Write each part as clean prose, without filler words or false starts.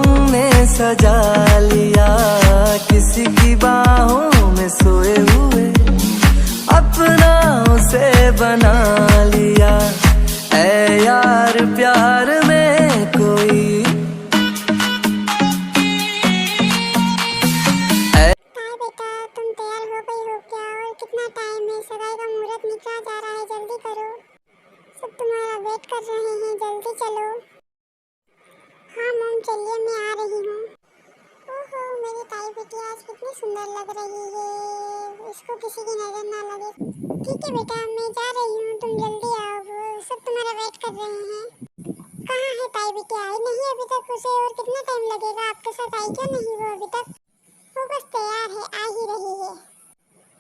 तुमने सजा लिया, किसी की बाहों में सोए हुए अपना उसे बना लिया। ऐ यार प्यार में कोई बेटा, तुम तैयार हो गई हो क्या? और कितना टाइम है? सगाई का मुहूर्त निकला जा रहा है, जल्दी करो। सब तुम्हारा वेट कर रहे हैं, जल्दी चलो। हाँ मॉम, चलिए मैं आ रही हूँ। ओहो, मेरी ताई बेटी आज कितनी सुंदर लग रही है, इसको किसी की नजर ना लगे। ठीक है बेटा, मैं जा रही हूँ, तुम जल्दी आओ, सब तुम्हारा वेट कर रहे हैं। कहाँ है ताई बेटी? आई नहीं अभी तक? उसे और कितना टाइम लगेगा? आपके साथ आई क्यों नहीं वो अभी तक? वो बस तैयार है, आ ही रही है।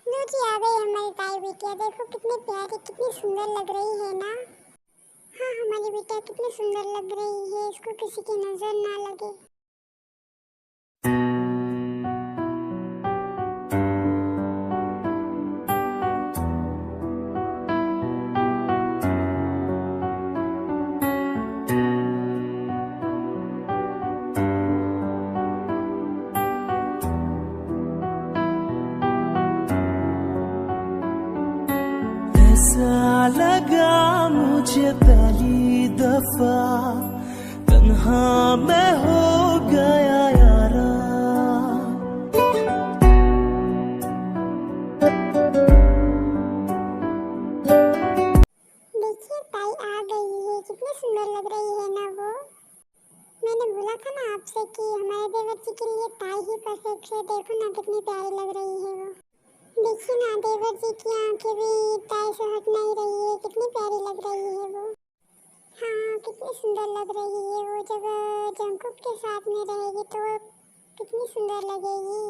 लो जी, आ गई हमारी ताई बेटिया। देखो कितनी प्यारी, कितनी सुंदर लग रही है ना। हाँ, हमारी बेटा कितनी सुंदर लग रही है, इसको किसी की नजर ना लगे। ऐसा लगा मुझे पहली दफा, तन्हा मैं हो गया यारा। देखिए ताई आ गई है, कितनी सुंदर लग रही है ना वो। मैंने बोला था ना आपसे कि हमारे देवर जी के लिए ताई ही परफेक्ट है। देखो ना कितनी प्यारी लग रही है वो। देखिए ना, देवर जी की आंखें भी ताई से हट नहीं रही है, कितनी प्यारी लग रही है वो। हाँ, कितनी सुंदर लग रही है वो। जब जंकुक के साथ में रहेगी तो कितनी सुंदर लगेगी।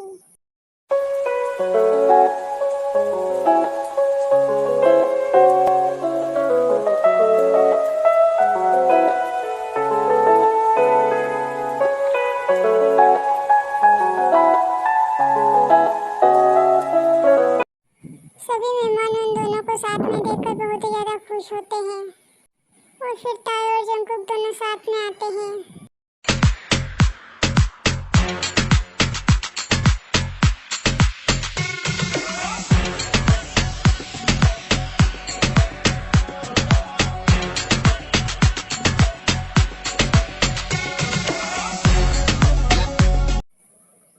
सभी मेहमान उन दोनों को साथ में देखकर बहुत ही ज्यादा खुश होते हैं और फिर ताई और जंकुक दोनों साथ में आते हैं।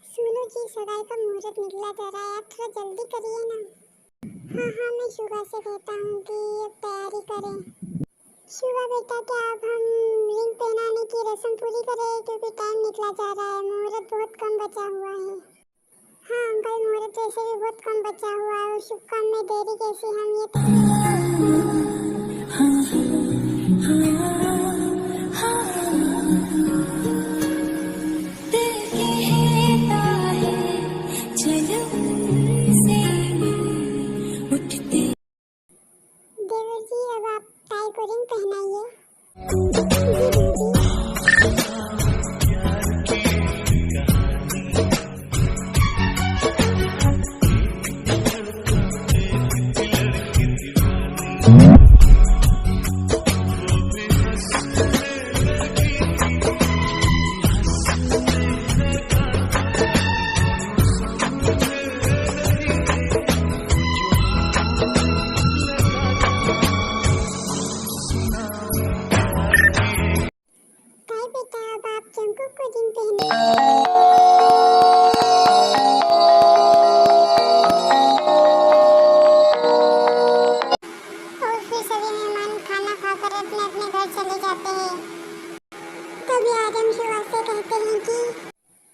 सुनो जी, सगाई का मुहूर्त निकला जा रहा है, आप थोड़ा जल्दी करिए ना। हाँ, मैं शुगा से कहता हूँ कि अब तैयारी करें। शुगा बेटा, क्या अब हम रिंग पहनाने की रस्म पूरी करें, क्योंकि टाइम निकला जा रहा है, मुहूर्त बहुत कम बचा हुआ है। हाँ अंकल, मुहूर्त वैसे भी बहुत कम बचा हुआ है और शुभ काम में देरी कैसे हम देवर जी, अब आप ताई को रिंग पहनाइए।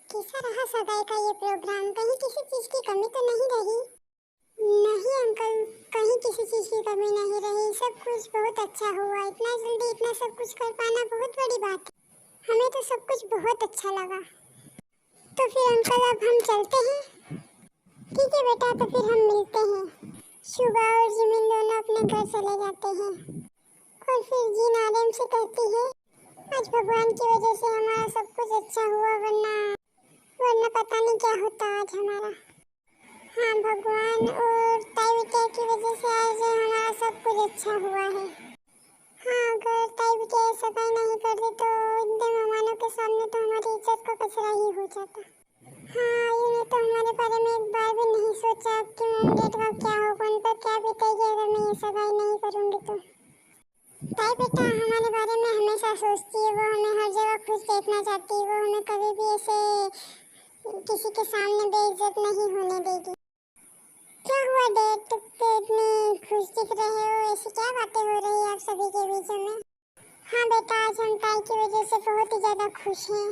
कैसा रहा सगाई का ये प्रोग्राम? कहीं किसी चीज की कमी तो नहीं रही? नहीं अंकल, कहीं किसी चीज की कमी नहीं रही, सब कुछ बहुत अच्छा हुआ। इतना जल्दी इतना सब कुछ कर पाना बहुत बड़ी बात है। हमें तो सब कुछ बहुत अच्छा लगा। तो फिर अंकल अब हम चलते हैं। ठीक है बेटा, तो फिर हम मिलते हैं। शुगा और जिमिन दोनों अपने घर चले जाते हैं और फिर जीन आराम से कहती है, आज भगवान की वजह से हमारा सब कुछ अच्छा हुआ, वरना पता नहीं क्या होता आज हमारा। हाँ, भगवान और ताई बेटा की वजह से आज हमारा सब कुछ अच्छा हुआ है। हाँ, अगर ताई बेटे सगाई नहीं करते तो इतने मेहमानों के सामने तो हमारी इज्जत का कचरा ही हो जाता। हाँ, ये तो हमारे बारे में एक बार भी नहीं सोचा कि मॉम डैड का क्या होगा, उन पर क्या बीतेगी अगर मैं ये सगाई नहीं करूँगी तो। ताई बेटा हमारे बारे में हमेशा सोचती है, वो हमें हर जगह खुश देखना चाहती है, वो हमें कभी भी ऐसे किसी के सामने बेइज्जत नहीं होने देगी। क्या हुआ डैड, तुम तो इतनी खुश दिख रहे हो, ऐसी क्या बातें हो रही है आप सभी के बीच में? हाँ बेटा, आज हम ताई की वजह से बहुत ही ज़्यादा खुश हैं।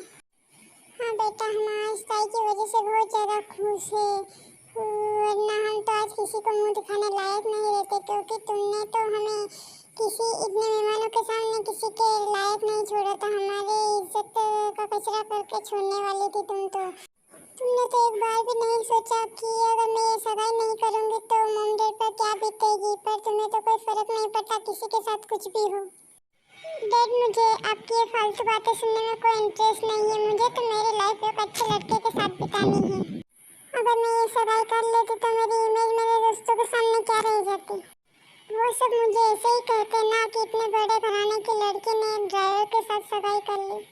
हाँ बेटा, हम आज ताई की वजह से बहुत ज़्यादा खुश हैं, वरना हम तो आज किसी को मुंह दिखाने लायक नहीं रहते, क्योंकि तुमने तो हमें किसी इतने मेहमानों के सामने किसी के लायक नहीं छोड़ा था, हमारे इज्जत का कचरा करके छोड़ने वाली थी तुम तो। तुमने तो एक बार भी नहीं सोचा कि अगर मैं ये सगाई नहीं करूँगी तो मॉम डैड पर क्या बीतेगी, पर तुम्हें तो कोई फर्क नहीं पड़ता किसी के साथ कुछ भी हो। डैड, मुझे आपकी ये फालतू बातें सुनने में कोई इंटरेस्ट नहीं है, मुझे तो मेरी लाइफ एक अच्छे लड़के के साथ बितानी है। अगर मैं ये सगाई कर लेती तो मेरी इमेज मेरे दोस्तों के सामने क्या रह जाती? वो सब मुझे ऐसे ही कहते ना कि इतने बड़े घराने की लड़की ने एक ड्राइवर के साथ सगाई कर ली।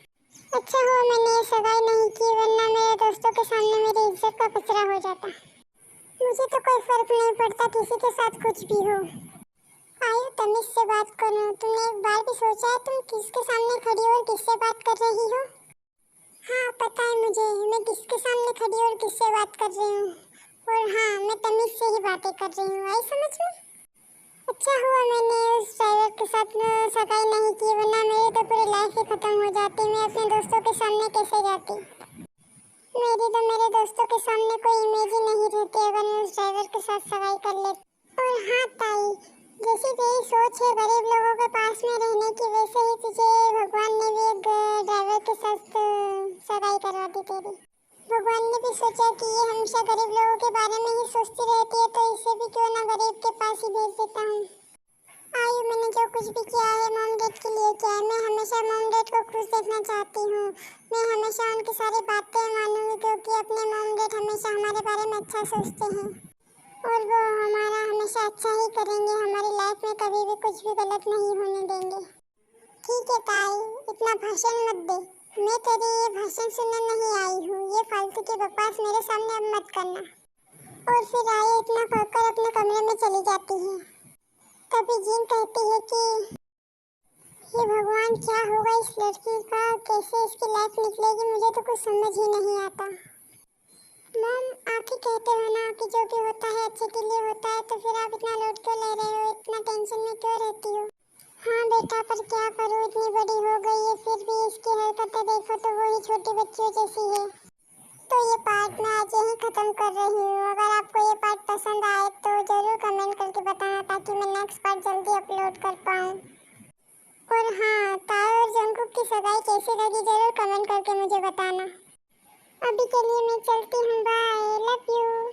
अच्छा हुआ मैंने ये सगाई नहीं की, वरना मेरे दोस्तों के सामने मेरी इज्जत का कचरा हो जाता। मुझे तो कोई फर्क नहीं पड़ता किसी के साथ कुछ भी हो। आयु, तमीज से बात करो, तुमने एक बार भी सोचा है तुम किसके सामने खड़ी हो और किससे बात कर रही हो? हाँ पता है मुझे, मैं किसके सामने खड़ी और किससे बात कर रही हूँ, और हाँ मैं तमीज से ही बातें कर रही हूँ, आई समझ में? अच्छा हुआ मैंने उस ड्राइवर के साथ सगाई नहीं की, वरना मेरी तो पूरी लाइफ ही खत्म हो जाती। मैं अपने दोस्तों के सामने कैसे जाती? मेरी तो मेरे दोस्तों के सामने कोई इमेज ही नहीं रहती अगर मैं उस ड्राइवर के साथ सगाई कर लेती। और हाँ ताई, जैसी तेरी सोच है गरीब लोगों के पास में रहने की, वैसे ही तुझे भगवान ने भी एक ड्राइवर के साथ सगाई करवा दी तेरी। भगवान ने भी सोचा कि ये हमेशा गरीब लोगों के बारे में ही सोचती रहती है, तो इसे भी क्यों ना गरीब के पास ही भेज देता हूँ। आयु, मैंने जो कुछ भी किया है मॉम डैड के लिए किया है, मैं हमेशा मॉम डैड को खुश देखना चाहती हूँ। मैं हमेशा उनकी सारी बातें मानूंगी, क्योंकि अपने मॉम डैड हमेशा हमारे बारे में अच्छा सोचते हैं और वो हमारा हमेशा अच्छा ही करेंगे, हमारी लाइफ में कभी भी कुछ भी गलत नहीं होने देंगे। ठीक है ताई, इतना भाषण मत दे, मैं तेरी ये भाषण सुनने नहीं आई हूँ, ये फालतू की बकवास मेरे सामने अब मत करना। और फिर आये इतना कहकर अपने कमरे में चली जाती है। तभी जीन कहती है कि ये भगवान, क्या होगा इस लड़की का, कैसे इसकी लाइफ निकलेगी, मुझे तो कुछ समझ ही नहीं आता। मॉम, आप ही कहते हो ना कि जो भी होता है अच्छे के लिए होता है, तो फिर आप इतना लोड क्यों ले रहे हो, इतना टेंशन में क्यों रहती हो? हाँ बेटा, पर क्या करूँ, इतनी बड़ी हो गई है, फिर भी इसकी हरकतें देखो तो वही छोटी बच्चियों जैसी है। तो ये पार्ट मैं आज यहीं ख़त्म कर रही हूँ। अगर आपको ये पार्ट पसंद आए तो ज़रूर कमेंट करके बताना, ताकि मैं नेक्स्ट पार्ट जल्दी अपलोड कर पाऊँ। और हाँ, तारा और जंगकुक की सगाई कैसी लगी ज़रूर कमेंट करके मुझे बताना। अभी के लिए मैं चलती हूँ, बाय, लव यू।